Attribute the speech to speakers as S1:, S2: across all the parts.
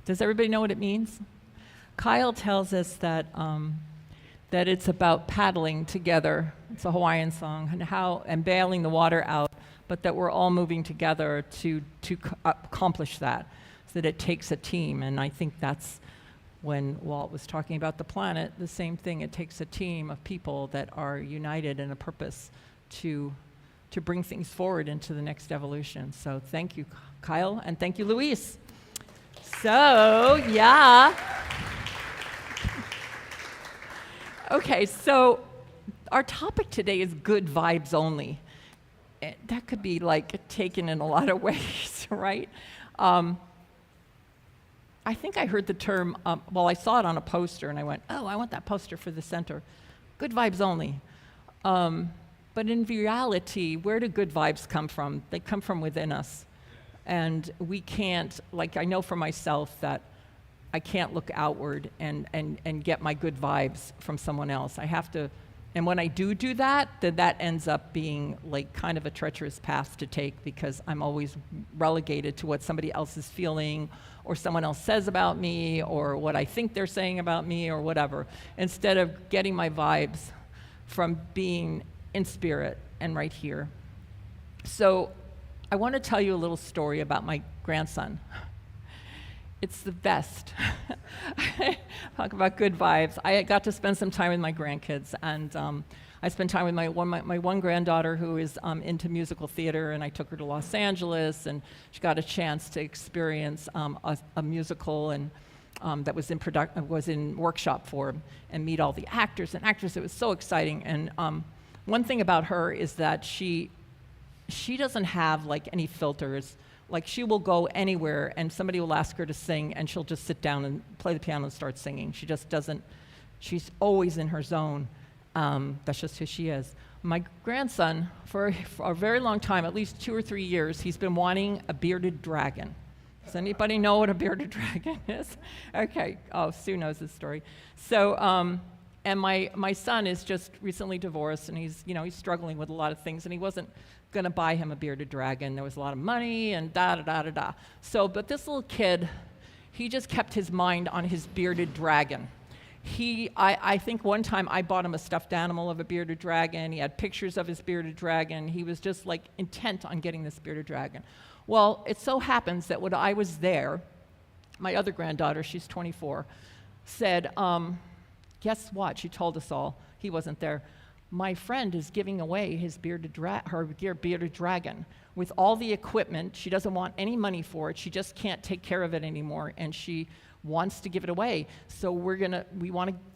S1: Does everybody know what it means? Kyle tells us that that it's about paddling together. It's a Hawaiian song, and bailing the water out, but that we're all moving together to accomplish that, so that it takes a team. And I think that's when Walt was talking about the planet, the same thing. It takes a team of people that are united in a purpose to bring things forward into the next evolution. So thank you, Kyle, and thank you, Luis. So, yeah. Okay, so our topic today is good vibes only. That could be like taken in a lot of ways, right? I think I heard the term, I saw it on a poster and I went, oh, I want that poster for the center. Good vibes only. But in reality, where do good vibes come from? They come from within us. And we can't, I know for myself that I can't look outward and get my good vibes from someone else. I have to, and when I do that, then that ends up being kind of a treacherous path to take, because I'm always relegated to what somebody else is feeling or someone else says about me or what I think they're saying about me or whatever, instead of getting my vibes from being in spirit and right here. So I want to tell you a little story about my grandson. It's the best. Talk about good vibes. I got to spend some time with my grandkids, and I spent time with my one granddaughter who is into musical theater, and I took her to Los Angeles, and she got a chance to experience a musical and that was in workshop form, and meet all the actors and actresses. It was so exciting. And one thing about her is that she doesn't have any filters. She will go anywhere and somebody will ask her to sing and she'll just sit down and play the piano and start singing. She just doesn't, she's always in her zone. That's just who she is. My grandson, for a very long time, at least 2 or 3 years, he's been wanting a bearded dragon. Does anybody know what a bearded dragon is? Okay, Sue knows this story. So, and my son is just recently divorced, and he's struggling with a lot of things, and he wasn't going to buy him a bearded dragon. There was a lot of money and da-da-da-da-da. So, but this little kid, he just kept his mind on his bearded dragon. I think one time I bought him a stuffed animal of a bearded dragon. He had pictures of his bearded dragon. He was just intent on getting this bearded dragon. Well, it so happens that when I was there, my other granddaughter, she's 24, said, guess what? She told us all. He wasn't there. My friend is giving away his her bearded dragon with all the equipment. She doesn't want any money for it. She just can't take care of it anymore, and she wants to give it away. So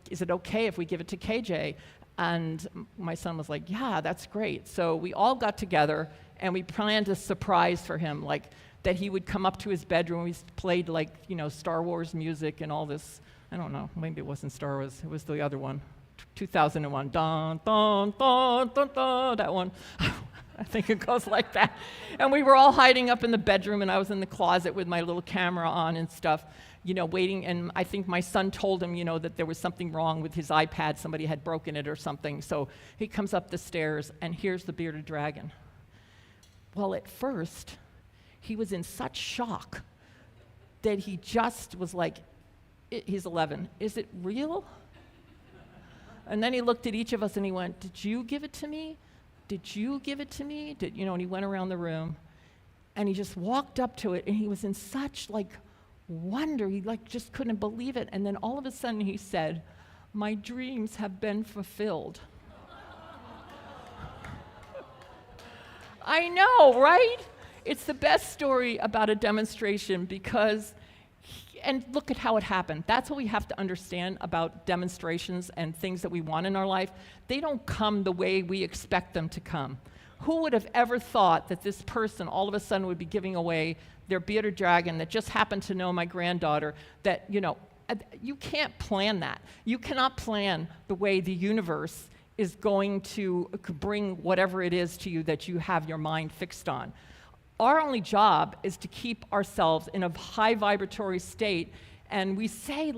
S1: is it okay if we give it to KJ? And my son was like, yeah, that's great. So we all got together and we planned a surprise for him, that he would come up to his bedroom. We played Star Wars music and all this. I don't know, maybe it wasn't Star Wars, it was the other one. 2001, dun, dun, dun, dun, dun, that one. I think it goes like that. And we were all hiding up in the bedroom, and I was in the closet with my little camera on and stuff, waiting. And I think my son told him, that there was something wrong with his iPad. Somebody had broken it or something. So he comes up the stairs, and here's the bearded dragon. Well, at first, he was in such shock that he just was like, he's 11, is it real? And then he looked at each of us and he went, did you give it to me? Did you give it to me? And he went around the room and he just walked up to it, and he was in such wonder. He just couldn't believe it. And then all of a sudden he said, my dreams have been fulfilled. I know, right? It's the best story about a demonstration, because and look at how it happened. That's what we have to understand about demonstrations and things that we want in our life. They don't come the way we expect them to come. Who would have ever thought that this person all of a sudden would be giving away their bearded dragon that just happened to know my granddaughter? That, you can't plan that. You cannot plan the way the universe is going to bring whatever it is to you that you have your mind fixed on. Our only job is to keep ourselves in a high vibratory state, and we say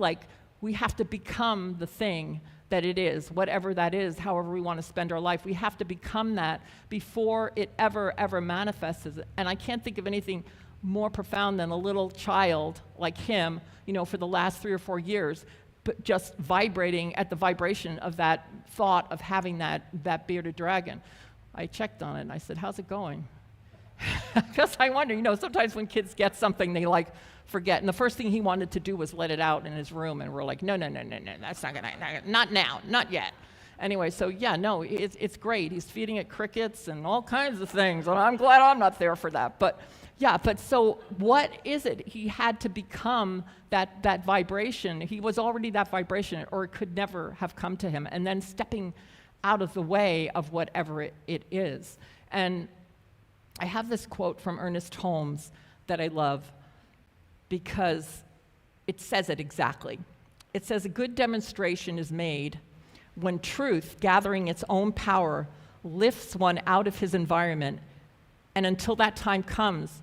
S1: we have to become the thing that it is, whatever that is, however we want to spend our life. We have to become that before it ever manifests. And I can't think of anything more profound than a little child like him, for the last 3 or 4 years, but just vibrating at the vibration of that thought of having that bearded dragon. I checked on it and I said, how's it going? Because I wonder, sometimes when kids get something, they forget. And the first thing he wanted to do was let it out in his room. And we're like, no, that's not now, not yet. Anyway, so yeah, no, it's great. He's feeding it crickets and all kinds of things. And I'm glad I'm not there for that. But so what is it? He had to become that vibration. He was already that vibration, or it could never have come to him. And then stepping out of the way of whatever it is. And I have this quote from Ernest Holmes that I love because it says it exactly. It says, a good demonstration is made when truth, gathering its own power, lifts one out of his environment, and until that time comes,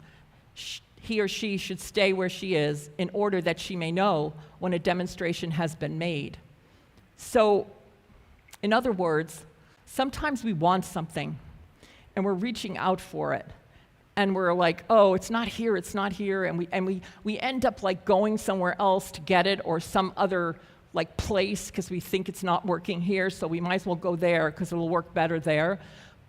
S1: he or she should stay where she is in order that she may know when a demonstration has been made. So, in other words, sometimes we want something, and we're reaching out for it, and we're like, oh, it's not here, and we end up going somewhere else to get it, or some other place, because we think it's not working here, so we might as well go there because it'll work better there.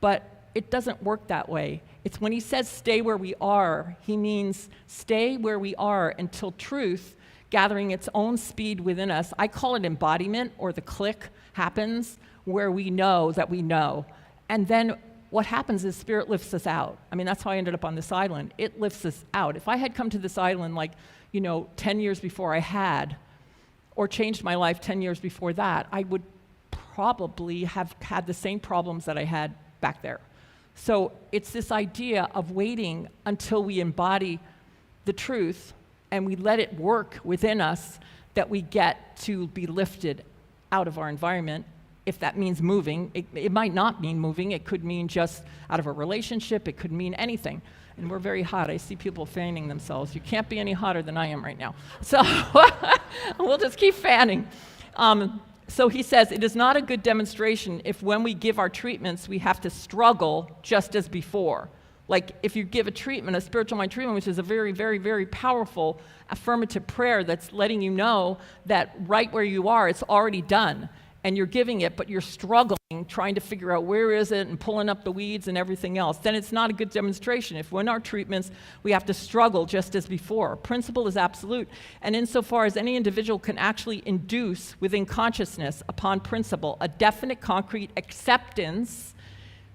S1: But it doesn't work that way. It's when he says stay where we are, he means stay where we are until truth, gathering its own speed within us, I call it embodiment, or the click happens, where we know that we know. And then what happens is spirit lifts us out. I mean, that's how I ended up on this island. It lifts us out. If I had come to this island 10 years before I had, or changed my life 10 years before that, I would probably have had the same problems that I had back there. So it's this idea of waiting until we embody the truth and we let it work within us, that we get to be lifted out of our environment. If that means moving, it might not mean moving. It could mean just out of a relationship. It could mean anything. And we're very hot. I see people fanning themselves. You can't be any hotter than I am right now. So we'll just keep fanning. So he says, it is not a good demonstration if when we give our treatments, we have to struggle just as before. Like if you give a treatment, a spiritual mind treatment, which is a very, very, very powerful affirmative prayer that's letting you know that right where you are, it's already done. And you're giving it, but you're struggling, trying to figure out where is it and pulling up the weeds and everything else, then it's not a good demonstration. If when our treatments, we have to struggle just as before. Principle is absolute. And insofar as any individual can actually induce within consciousness upon principle a definite concrete acceptance,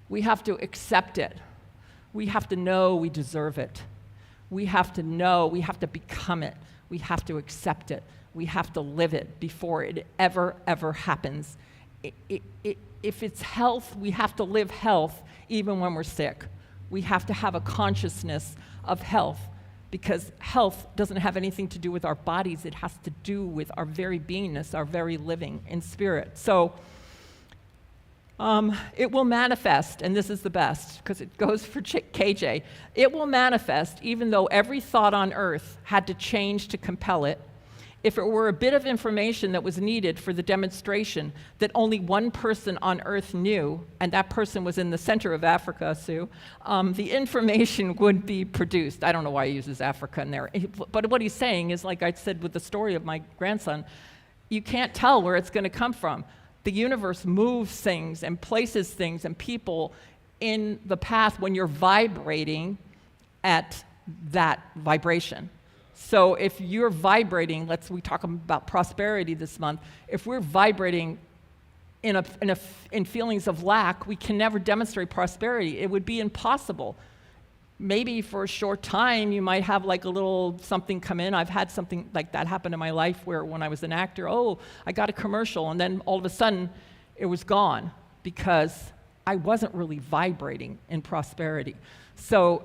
S1: we have to accept it. We have to know we deserve it. We have to know, we have to become it. We have to accept it. We have to live it before it ever happens. If it's health, we have to live health even when we're sick. We have to have a consciousness of health, because health doesn't have anything to do with our bodies. It has to do with our very beingness, our very living in spirit. So it will manifest, and this is the best, because it goes for KJ. It will manifest even though every thought on earth had to change to compel it. If it were a bit of information that was needed for the demonstration that only one person on earth knew, and that person was in the center of Africa, Sue, the information would be produced. I don't know why he uses Africa in there. But what he's saying is, like I said with the story of my grandson, you can't tell where it's going to come from. The universe moves things and places things and people in the path when you're vibrating at that vibration. So if you're vibrating, we talk about prosperity this month, if we're vibrating in feelings of lack, we can never demonstrate prosperity. It would be impossible. Maybe for a short time, you might have like a little something come in. I've had something like that happen in my life where when I was an actor, I got a commercial, and then all of a sudden it was gone because I wasn't really vibrating in prosperity. So,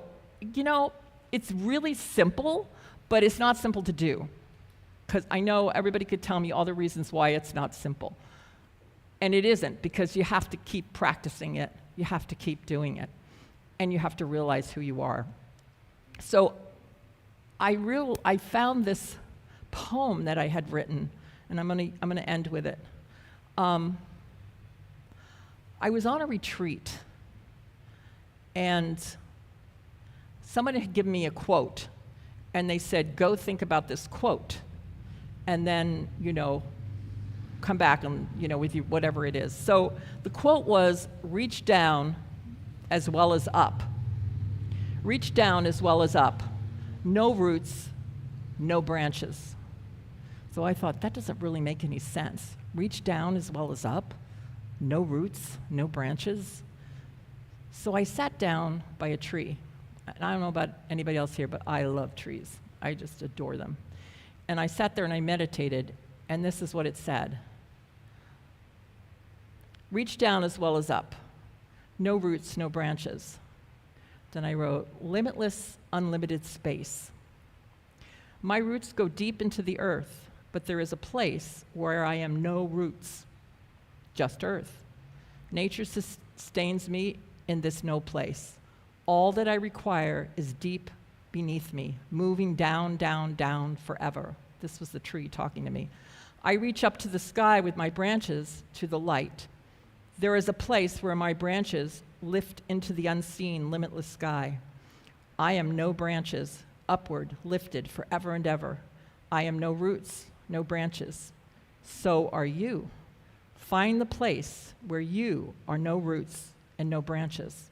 S1: it's really simple, but it's not simple to do, because I know everybody could tell me all the reasons why it's not simple. And it isn't, because you have to keep practicing it. You have to keep doing it. And you have to realize who you are. So I found this poem that I had written, and I'm gonna end with it. I was on a retreat, and someone had given me a quote and they said, go think about this quote, and then, come back and, with you, whatever it is. So the quote was, reach down as well as up. Reach down as well as up. No roots, no branches. So I thought, that doesn't really make any sense. Reach down as well as up. No roots, no branches. So I sat down by a tree. And I don't know about anybody else here, but I love trees. I just adore them. And I sat there and I meditated, and this is what it said. Reach down as well as up. No roots, no branches. Then I wrote, limitless, unlimited space. My roots go deep into the earth, but there is a place where I am no roots, just earth. Nature sustains me in this no place. All that I require is deep beneath me, moving down, down, down forever. This was the tree talking to me. I reach up to the sky with my branches to the light. There is a place where my branches lift into the unseen, limitless sky. I am no branches, upward, lifted forever and ever. I am no roots, no branches. So are you. Find the place where you are no roots and no branches,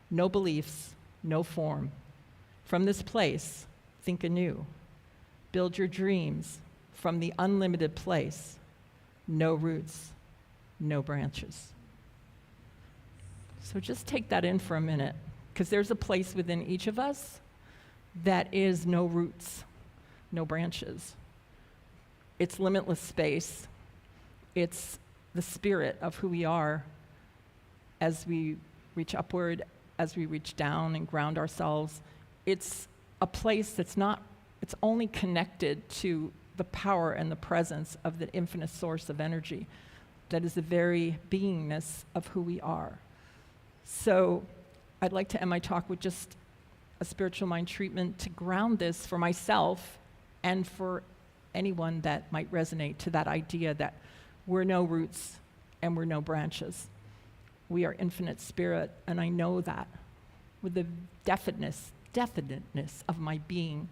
S1: no beliefs, no form. From this place, think anew. Build your dreams from the unlimited place. No roots, no branches. So just take that in for a minute, because there's a place within each of us that is no roots, no branches. It's limitless space. It's the spirit of who we are as we reach upward, as we reach down and ground ourselves. It's a place that's it's only connected to the power and the presence of the infinite source of energy that is the very beingness of who we are. So I'd like to end my talk with just a spiritual mind treatment to ground this for myself and for anyone that might resonate to that idea that we're no roots and we're no branches. We are infinite spirit, and I know that with the definiteness of my being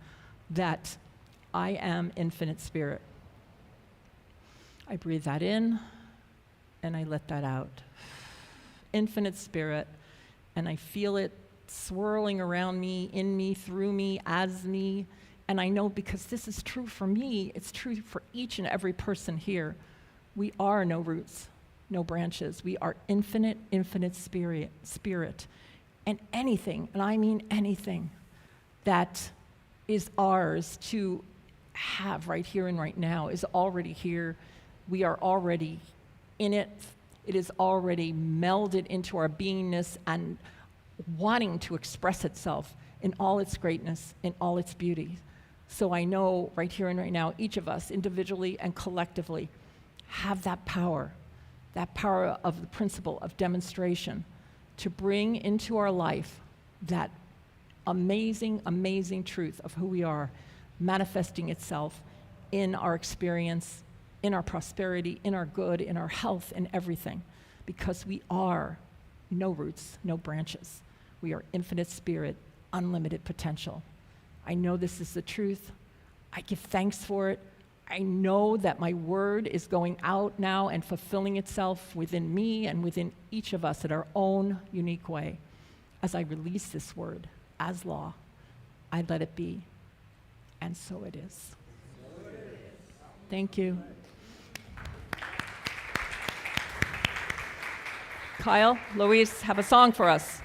S1: that I am infinite spirit. I breathe that in and I let that out. Infinite spirit, and I feel it swirling around me, in me, through me, as me, and I know because this is true for me, it's true for each and every person here. We are no roots, no branches. We are infinite spirit. And anything, and I mean anything, that is ours to have right here and right now is already here. We are already in it. It is already melded into our beingness and wanting to express itself in all its greatness, in all its beauty. So I know right here and right now, each of us individually and collectively have that power of the principle of demonstration to bring into our life that amazing, amazing truth of who we are, manifesting itself in our experience, in our prosperity, in our good, in our health, in everything. Because we are no roots, no branches. We are infinite spirit, unlimited potential. I know this is the truth. I give thanks for it. I know that my word is going out now and fulfilling itself within me and within each of us in our own unique way. As I release this word as law, I let it be. And so it is. Thank you. Kyle, Louise, have a song for us.